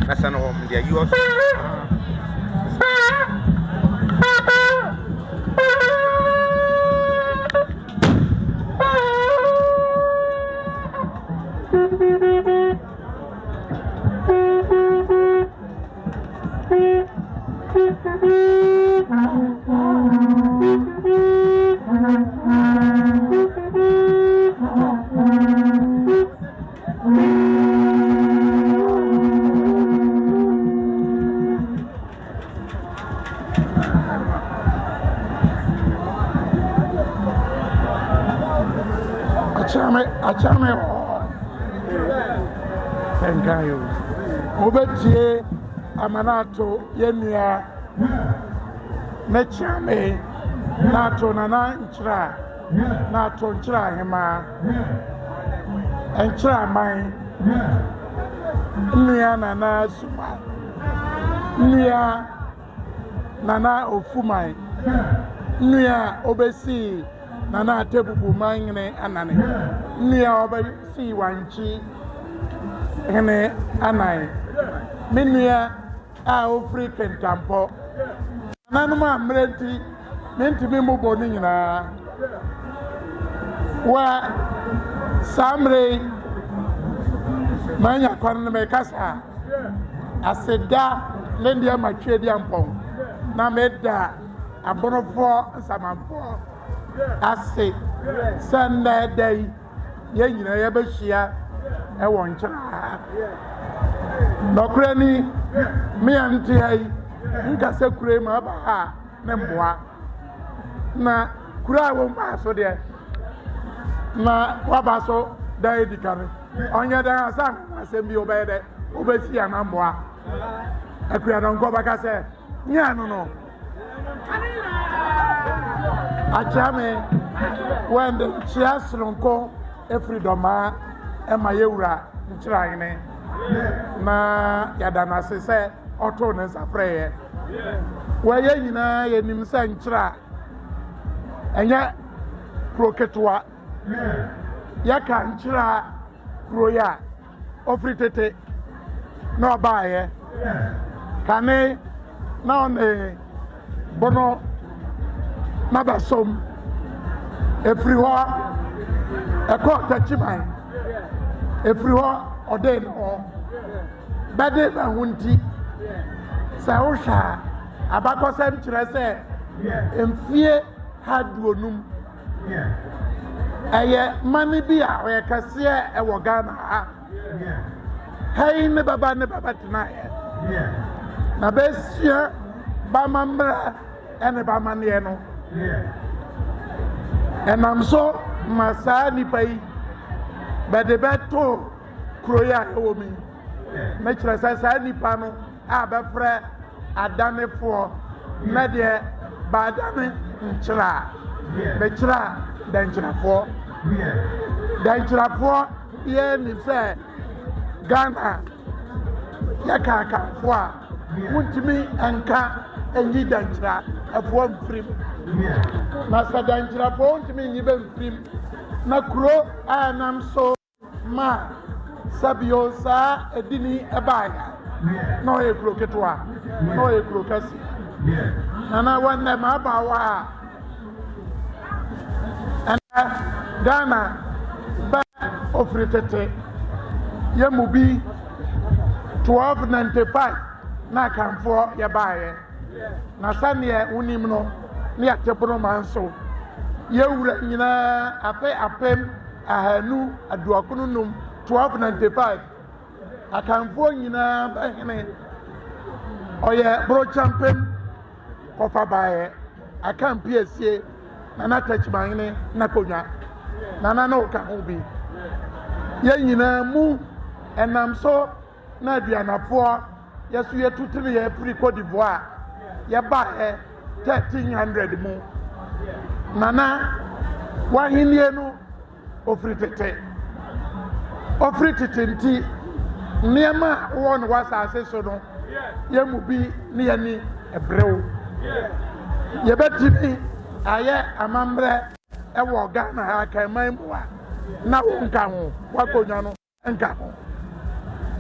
That's an home there. You also. Achame Tenkayo Obetie Amanato Yenia Mechame Nato Nana Nkyeraa Nato Nkyeraa Hema Nkyeraa Mai Nia Nana Suma Nia Nana Ofumai Nia Obesi Nana Tebubu Mangene Anane Nia Obesi Wanchi Hene Anai Minia a ofri kentampo Nanuma mrenti Menti mu boni nyina wa samre manya kwan me kasa aseda lendia matwedi ampon na meda abonofo nsamamfo ase sanda dai ye nyina ye behia e won Nkyeraa nokrani me anti hai nkase kure ma ba ha ne mboa na kura wo ma so de na waba so dai dikare onye da asan asem bi obede obesi ana mboa akura don go baka se nya no achame wende chiasronko every Dormaa e ma yewura Nkyeraa hene na yadana se oto ne safreye waye nyina yenim se Nkyeraa enya kroketwa yaka Nkyeraa kroya ofritete no baaye kane na one bono na basom efri ho eko tachiman efri ho ode no bade na hunti sa osha abakosem kyerɛ sɛ emfie haduonum ɛyɛ mane bi a ɔyɛ kɛseɛ ɛwɔ Ghana ha hei ne baba tenaeɛ na bɛsua bama mmra ɛne bama neɛ no ɛnam so ma saa nipa yi bɛde bɛto kuro yi a ɛwɔ mi na kyerɛ sɛ saa nipa no a bɛfrɛ adanefoɔ na deɛ baadane Nkyeraa bɛkyerɛ dankyerɛfoɔ yɛ ni sɛ Ghana yɛka akamfoɔ a wontumi nka enyi dankyerɛfoɔ mfirim na sɛ dankyerɛfoɔ wontumi nyi bɛ mfirim na kuro a nam so ma sabio saa edini ɛbaaya na ɔyɛ kuro ketewa na ɔyɛ kuro kɛse na wɔnnɛ ma abaawa a ɛnɛ Ghana bɛ ofiri tete yɛ mu bi 1295 na akamfoɔ yɛbaayɛ na sɛneɛ wonim no ne yɛtebono ma nso yɛwura nyinaa apem ahanu aduɔkono num 1295 akamfoɔ nyinaa bɛhene ɔyɛ borɔkyampem kɔfa baayɛ akampi asie na takyimahene na konwa na woka ho bi yɛn nyinaa mu ɛnam so na aduanafoɔ yɛso yɛtutiri yɛ firi Cote d'Ivoire yɛbaayɛ 1300 mu nana wahenie no ofiri tete nti nneɛma a wɔwɔ no w'asase so no yɛmu bi ne yɛni ɛbrɛw yɛbɛtumi ayɛ amammerɛ ewo Ghana ha kan man boa na wo nka ho wakonya no nka ho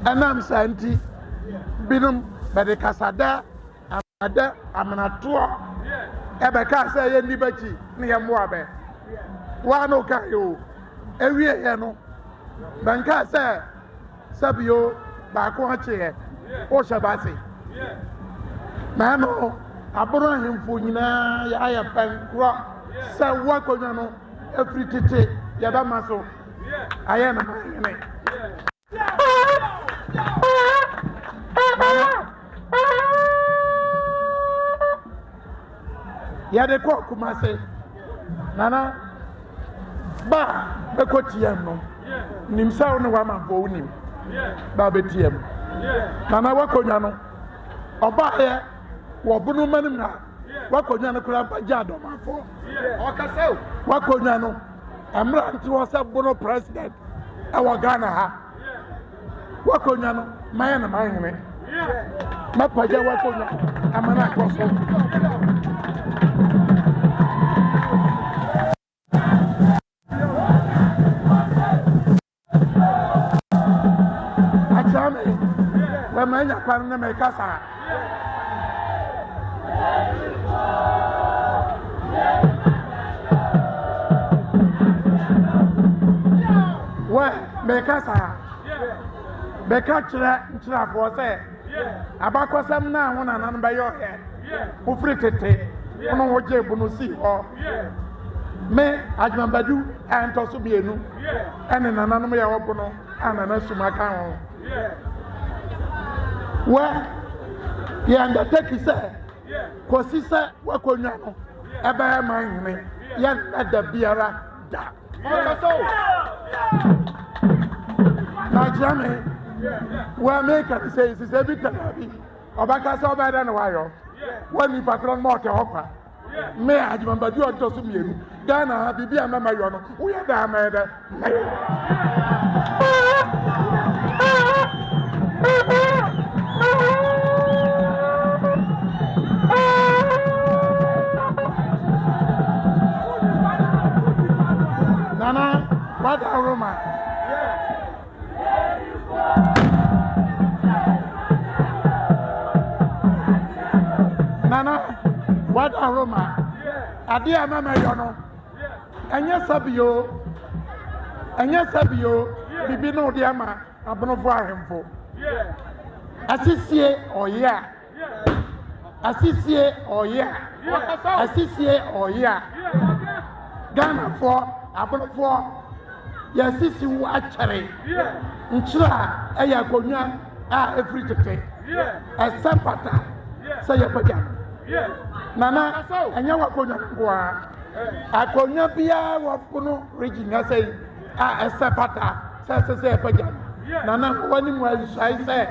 enam santi binum bede kasada amada amanato ebe ka say ye nibachi ne ye mo abe wa no ka yo ewie ye no ben ka say sabio ba ko ache o shabasi mano aboro ahemfo nyina ya ya pankro sa wakonya no efritete ya ba maso aye na mahene ya de ko kumase nana ba be ko tiem no nimsa no wa manfo unim ba be tiem nana wakonya no oba ye wo bunu manim na wakonya no kura pa ja domafo o ka se wakonya no amra nti wo se bunu president e wo Ghana ha wakonya no maye na mahene mapaja wakonya amana koso achame wa manya kwan na me kasa wa me kasa be ka chira ko se abakosam na ho na nan ba yo he o fritete ono ho je bunu si ho me ajmambadu anto so bienu ene nananom ya wo no anana suma ka ho wa ya ndateki se ko si se wakonwa no ebe ma nhene ya nda biara da na jame wa make it say is every time obaka so ba da na wayo wani patron mo ke hokwa me ajmambadu onto so mienu Ghana bibi amama yo no wo ya da ma da Nana what aroma Nana, what aroma? Adia mama yono. Anya sabio, bibi no diama, abono fo ahemfo. Asisie oya. Ghana fo, abono fo. Ya sisi wo achare. Nchira eya konwa a every tete. Asapata. Say pagya nana anya wakonya kwa akonya bia wakono region say esepata say pagya nana wani mu azai say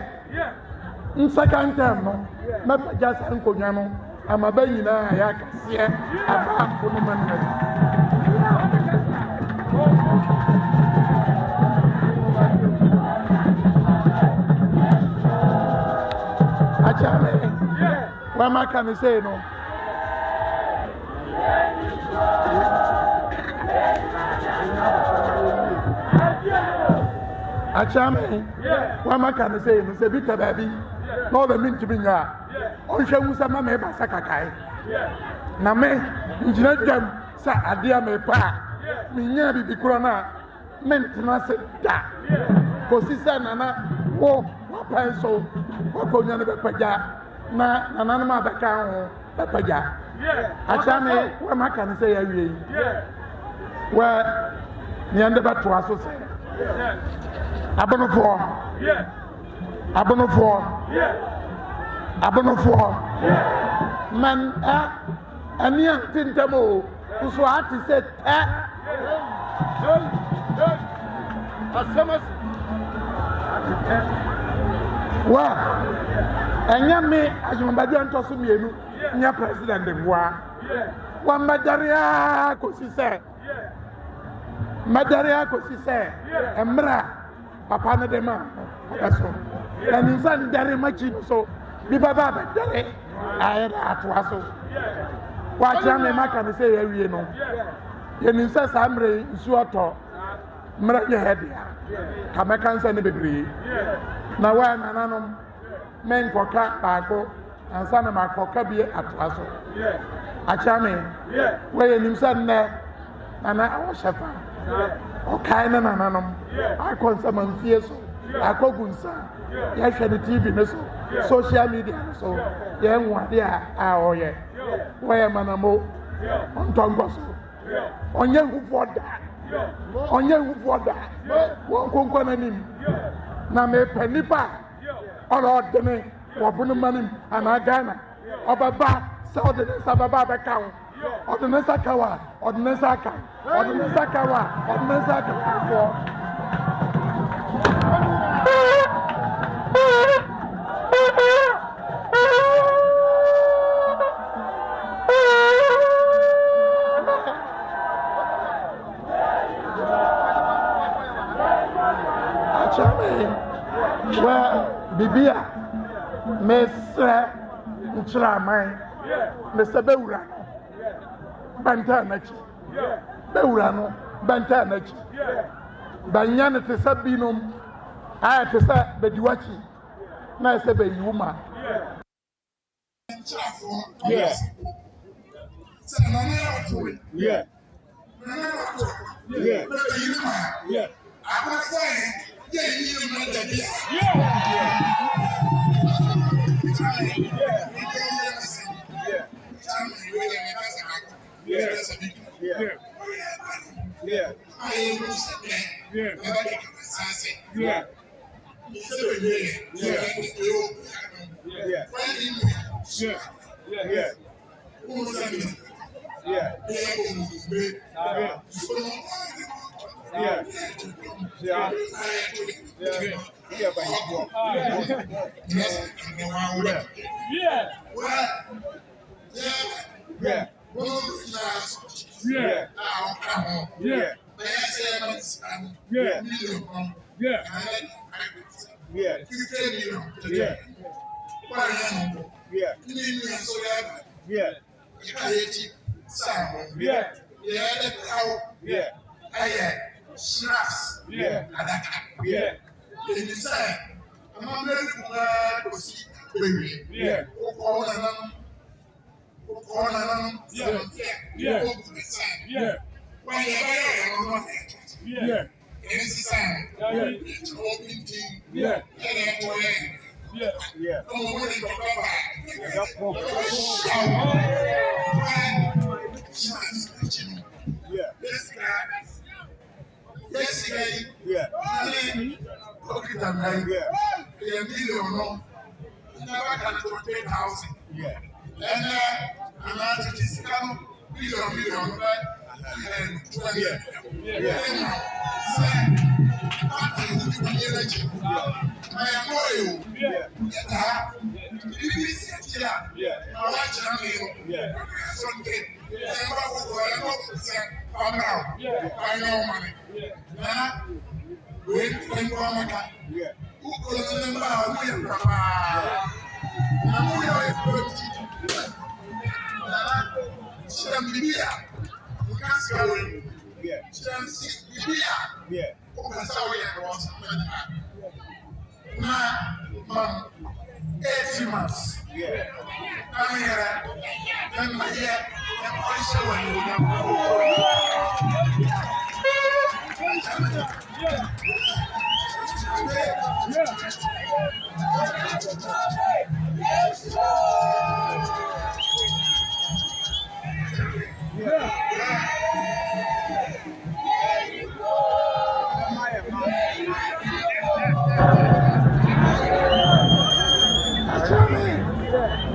second time no na pagya say nkonya no amaba nyina ya kase aba kono man achame what am I can say no? Achame, what am I can say no? Say bitter baby, no the mean to be ya. On show some me basakakai. Na me, engineer them sa adia me pa. Minya bibi corona, maintenance da. Kosisa nana, wo, pencil, wakonya ne bepaja. Na nananum abaka ho papaja achame wa maka ne say awie wa ni ande bato aso se abonofo man ani antintamo so ati se asamas wa enyame ajumabadu antoso mienu nya president ngwa wa madaria kosi se emra papa ne de ma eso and insan dare machi so bi baba ba dare ayeda atwa so wa jame maka ne se yawie no Yenim say samre nsu oto mra ye head ya ka mekansa ne bebre na wa nananom men koka baako ansa na makoka bi atoaso achame we yenim say ne nana awoshafa okay na nananom akonsa manfie so akogunsa ya hwede TV ne so social media so ye nwade a oye we manamo ontongo so onye hufoda won konkon anim na me panipa oro dene wobunu manim ana Ghana obaba saudi ne sababa be kawo odene sakawa odene saka fo Bibia, Mr. Nkyeraa, Mr. Bewura, Bantanachi, Bewurano, Bantanachi, Banyana to Sabinum, I to say Bediwachi, nice a baby woman. Yes. Yeah. Yeah. I was saying, you know that.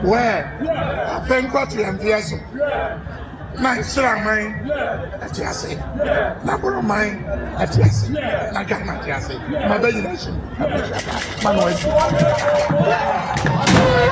Where I think what we are so. My Nkyeraa, that's what I say. Number of mine, that's what I say. I got my Nkyeraa. My baby nation, my